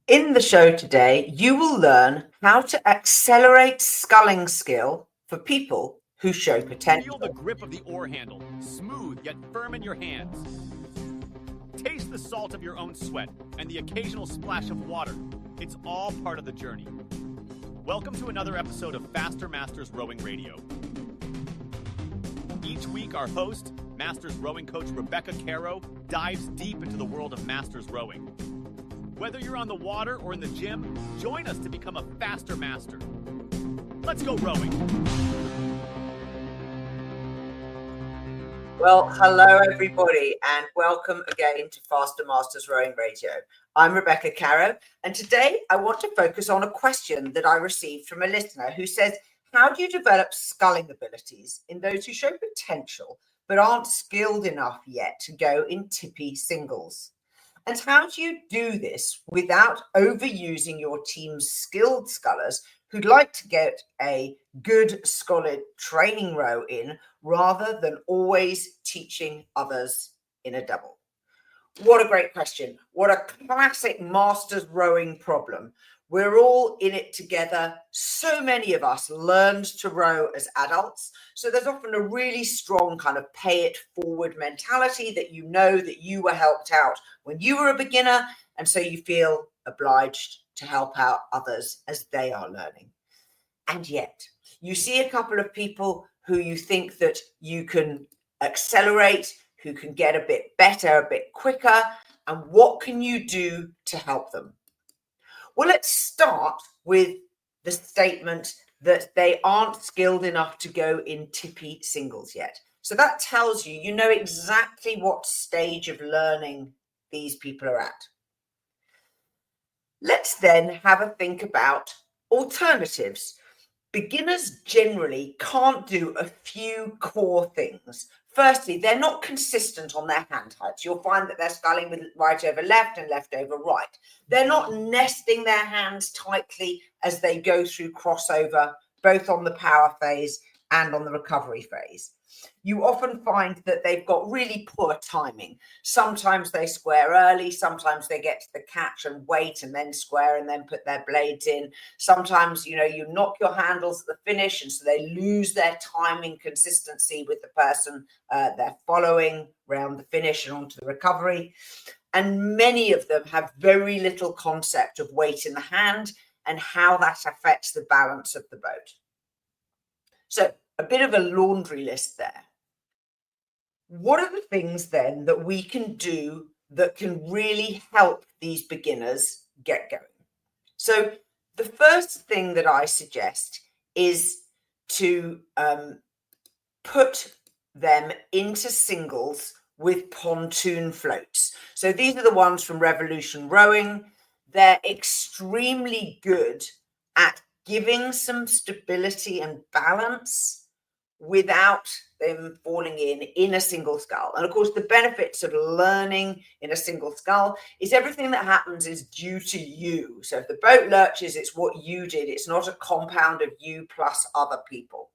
In the show today, you will learn how to accelerate sculling skill for people who show potential. Feel the grip of the oar handle, smooth yet firm in your hands. Taste the salt of your own sweat and the occasional splash of water. It's all part of the journey. Welcome to another episode of Faster Masters Rowing Radio. Each week, our host, Masters rowing coach Rebecca Caro, dives deep into the world of Masters rowing. Whether you're on the water or in the gym, join us to become a faster master. Let's go rowing. Well, hello everybody and welcome again to Faster Masters Rowing Radio. I'm Rebecca Caro and today I want to focus on a question that I received from a listener who says, how do you develop sculling abilities in those who show potential but aren't skilled enough yet to go in tippy singles? And how do you do this without overusing your team's skilled scullers who'd like to get a good, solid training row in rather than always teaching others in a double? What a great question. What a classic masters rowing problem. We're all in it together. So many of us learned to row as adults. So there's often a really strong kind of pay it forward mentality that you know that you were helped out when you were a beginner. And so you feel obliged to help out others as they are learning. And yet you see a couple of people who you think that you can accelerate, who can get a bit better, a bit quicker. And what can you do to help them? Well, let's start with the statement that they aren't skilled enough to go in tippy singles yet. So that tells you, you know exactly what stage of learning these people are at. Let's then have a think about alternatives. Beginners generally can't do a few core things. Firstly, they're not consistent on their hand heights. You'll find that they're sculling with right over left and left over right. They're not nesting their hands tightly as they go through crossover, both on the power phase and on the recovery phase. You often find that they've got really poor timing. Sometimes they square early, sometimes they get to the catch and wait and then square and then put their blades in. Sometimes, you knock your handles at the finish and so they lose their timing consistency with the person they're following around the finish and onto the recovery. And many of them have very little concept of weight in the hand and how that affects the balance of the boat. So a bit of a laundry list there. What are the things then that we can do that can really help these beginners get going? So the first thing that I suggest is to put them into singles with pontoon floats. So these are the ones from Revolution Rowing. They're extremely good at giving some stability and balance without them falling in a single scull. And of course, the benefits of learning in a single scull is everything that happens is due to you. So if the boat lurches, it's what you did. It's not a compound of you plus other people.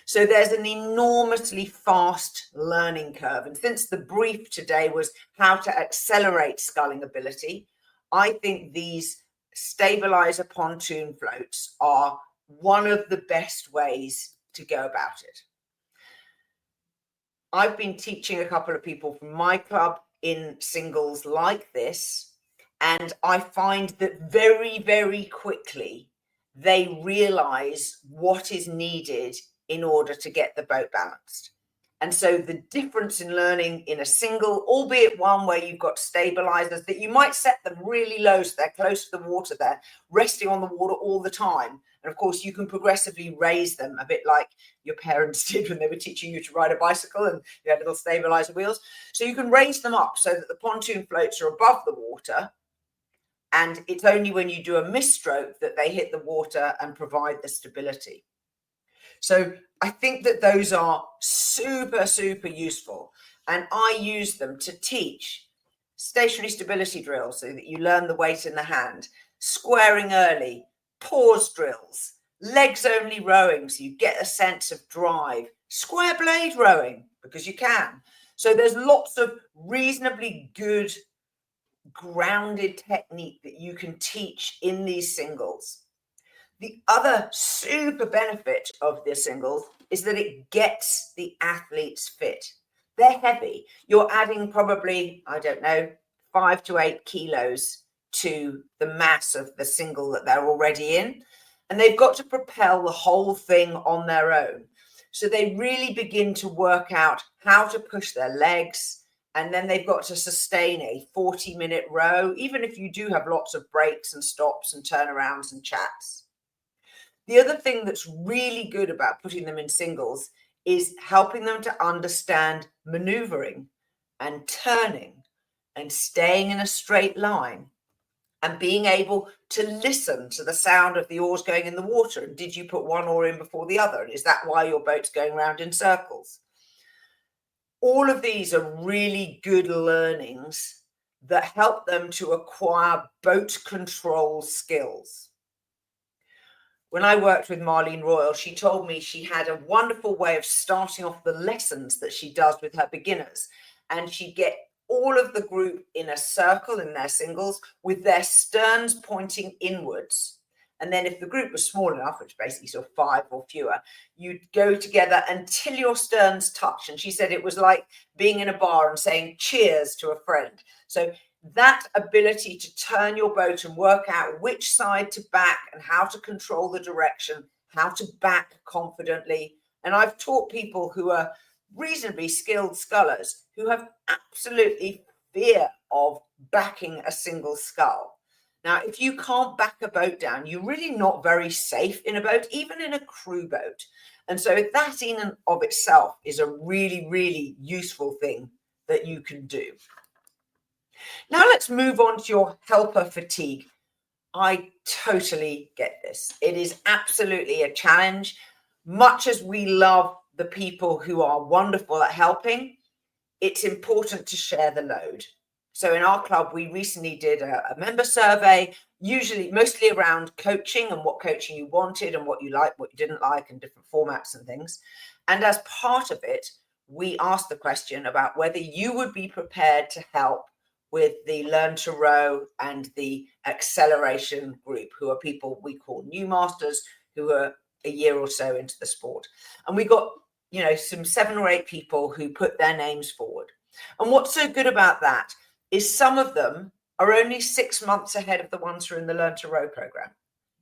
So there's an enormously fast learning curve. And since the brief today was how to accelerate sculling ability, I think these stabilizer pontoon floats are one of the best ways to go about it. I've been teaching a couple of people from my club in singles like this, and I find that very, very quickly they realize what is needed in order to get the boat balanced. And so the difference in learning in a single, albeit one where you've got stabilizers that you might set them really low so they're close to the water, they're resting on the water all the time. And of course, you can progressively raise them a bit like your parents did when they were teaching you to ride a bicycle and you had little stabilizer wheels. So you can raise them up so that the pontoon floats are above the water. And it's only when you do a misstroke that they hit the water and provide the stability. So I think that those are super, super useful. And I use them to teach stationary stability drills so that you learn the weight in the hand, squaring early, pause drills, legs only rowing so you get a sense of drive, square blade rowing because you can. So there's lots of reasonably good grounded technique that you can teach in these singles. The other super benefit of the singles is that it gets the athletes fit. They're heavy. You're adding probably, I don't know, 5 to 8 kilos to the mass of the single that they're already in. And they've got to propel the whole thing on their own. So they really begin to work out how to push their legs. And then they've got to sustain a 40-minute row, even if you do have lots of breaks and stops and turnarounds and chats. The other thing that's really good about putting them in singles is helping them to understand maneuvering and turning and staying in a straight line and being able to listen to the sound of the oars going in the water. And did you put one oar in before the other? And is that why your boat's going around in circles? All of these are really good learnings that help them to acquire boat control skills. When I worked with Marlene Royal, she told me she had a wonderful way of starting off the lessons that she does with her beginners. And she'd get all of the group in a circle in their singles with their sterns pointing inwards. And then if the group was small enough, which basically sort of 5 or fewer, you'd go together until your sterns touch. And she said it was like being in a bar and saying cheers to a friend. So that ability to turn your boat and work out which side to back and how to control the direction, how to back confidently. And I've taught people who are reasonably skilled scullers who have absolutely fear of backing a single scull. Now, if you can't back a boat down, you're really not very safe in a boat, even in a crew boat. And so that in and of itself is a really, really useful thing that you can do. Now let's move on to your helper fatigue. I totally get this. It is absolutely a challenge. Much as we love the people who are wonderful at helping, it's important to share the load. So in our club, we recently did a member survey, mostly around coaching and what coaching you wanted and what you liked, what you didn't like, and different formats and things. And as part of it, we asked the question about whether you would be prepared to help with the Learn to Row and the acceleration group, who are people we call new masters who are a year or so into the sport. And we got, some 7 or 8 people who put their names forward. And what's so good about that is some of them are only 6 months ahead of the ones who are in the Learn to Row program.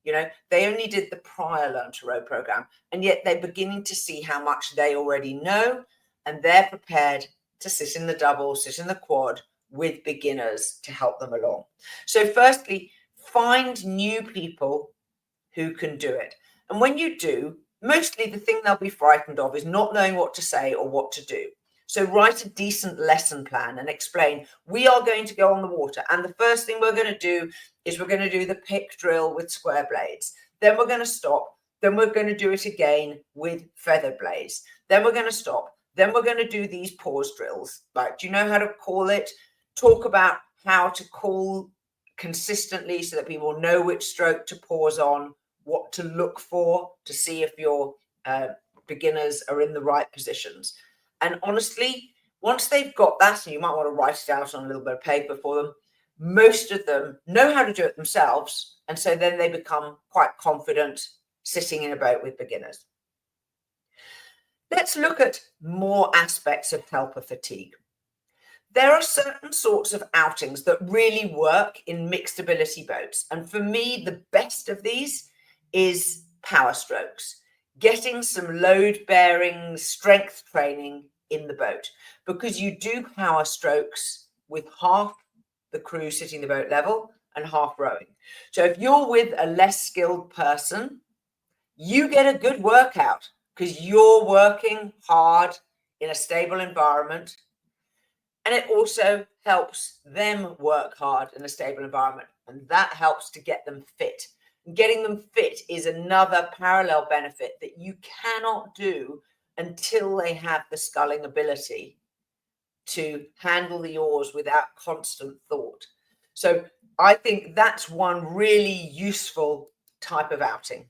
They only did the prior Learn to Row program, and yet they're beginning to see how much they already know, and they're prepared to sit in the double, sit in the quad with beginners to help them along. So firstly, find new people who can do it. And when you do, mostly the thing they'll be frightened of is not knowing what to say or what to do. So write a decent lesson plan and explain, we are going to go on the water. And the first thing we're going to do is we're going to do the pick drill with square blades. Then we're going to stop. Then we're going to do it again with feather blades. Then we're going to stop. Then we're going to do these pause drills. Like, do you know how to call it? Talk about how to call consistently so that people know which stroke to pause on, what to look for to see if your beginners are in the right positions. And honestly, once they've got that, and you might want to write it out on a little bit of paper for them, most of them know how to do it themselves. And so then they become quite confident sitting in a boat with beginners. Let's look at more aspects of helper fatigue. There are certain sorts of outings that really work in mixed ability boats. And for me, the best of these is power strokes, getting some load bearing strength training in the boat, because you do power strokes with half the crew sitting the boat level and half rowing. So if you're with a less skilled person, you get a good workout because you're working hard in a stable environment. And it also helps them work hard in a stable environment. And that helps to get them fit. Getting them fit is another parallel benefit that you cannot do until they have the sculling ability to handle the oars without constant thought. So I think that's one really useful type of outing.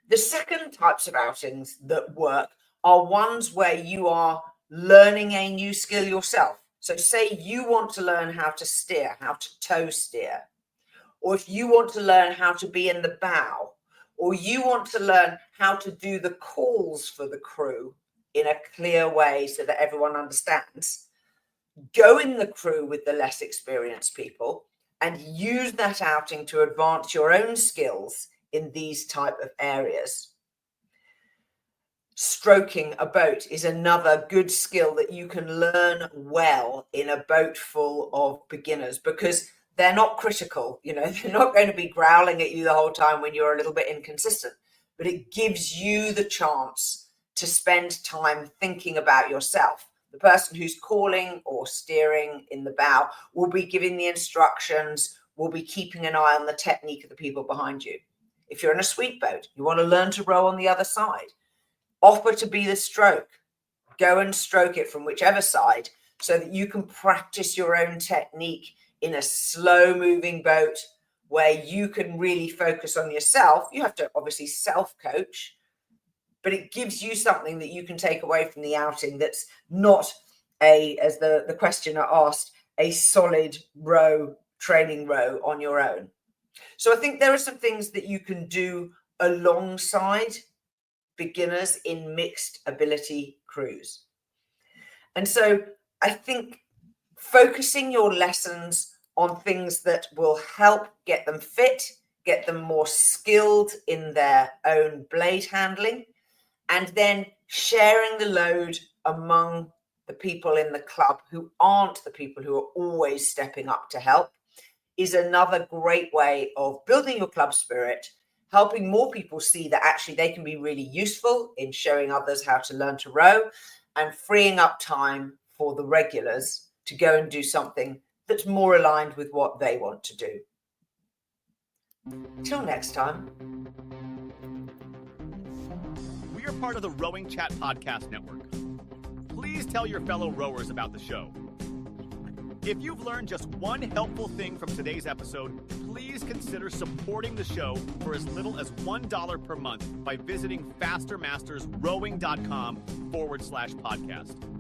The second types of outings that work are ones where you are learning a new skill yourself. So say you want to learn how to steer, how to tow steer, or if you want to learn how to be in the bow, or you want to learn how to do the calls for the crew in a clear way so that everyone understands, go in the crew with the less experienced people and use that outing to advance your own skills in these type of areas. Stroking a boat is another good skill that you can learn well in a boat full of beginners, because they're not critical. They're not going to be growling at you the whole time when you're a little bit inconsistent, but it gives you the chance to spend time thinking about yourself. The person who's calling or steering in the bow will be giving the instructions, will be keeping an eye on the technique of the people behind you. If you're in a sweep boat, you want to learn to row on the other side. Offer to be the stroke. Go and stroke it from whichever side so that you can practice your own technique in a slow-moving boat where you can really focus on yourself. You have to obviously self-coach, but it gives you something that you can take away from the outing that's not as the questioner asked, a solid training row on your own. So I think there are some things that you can do alongside beginners in mixed ability crews. And so I think focusing your lessons on things that will help get them fit, get them more skilled in their own blade handling, and then sharing the load among the people in the club who aren't the people who are always stepping up to help is another great way of building your club spirit, helping more people see that actually they can be really useful in showing others how to learn to row, and freeing up time for the regulars to go and do something that's more aligned with what they want to do. Till next time. We are part of the RowingChat podcast network. Please tell your fellow rowers about the show. If you've learned just one helpful thing from today's episode, please consider supporting the show for as little as $1 per month by visiting fastermastersrowing.com/podcast.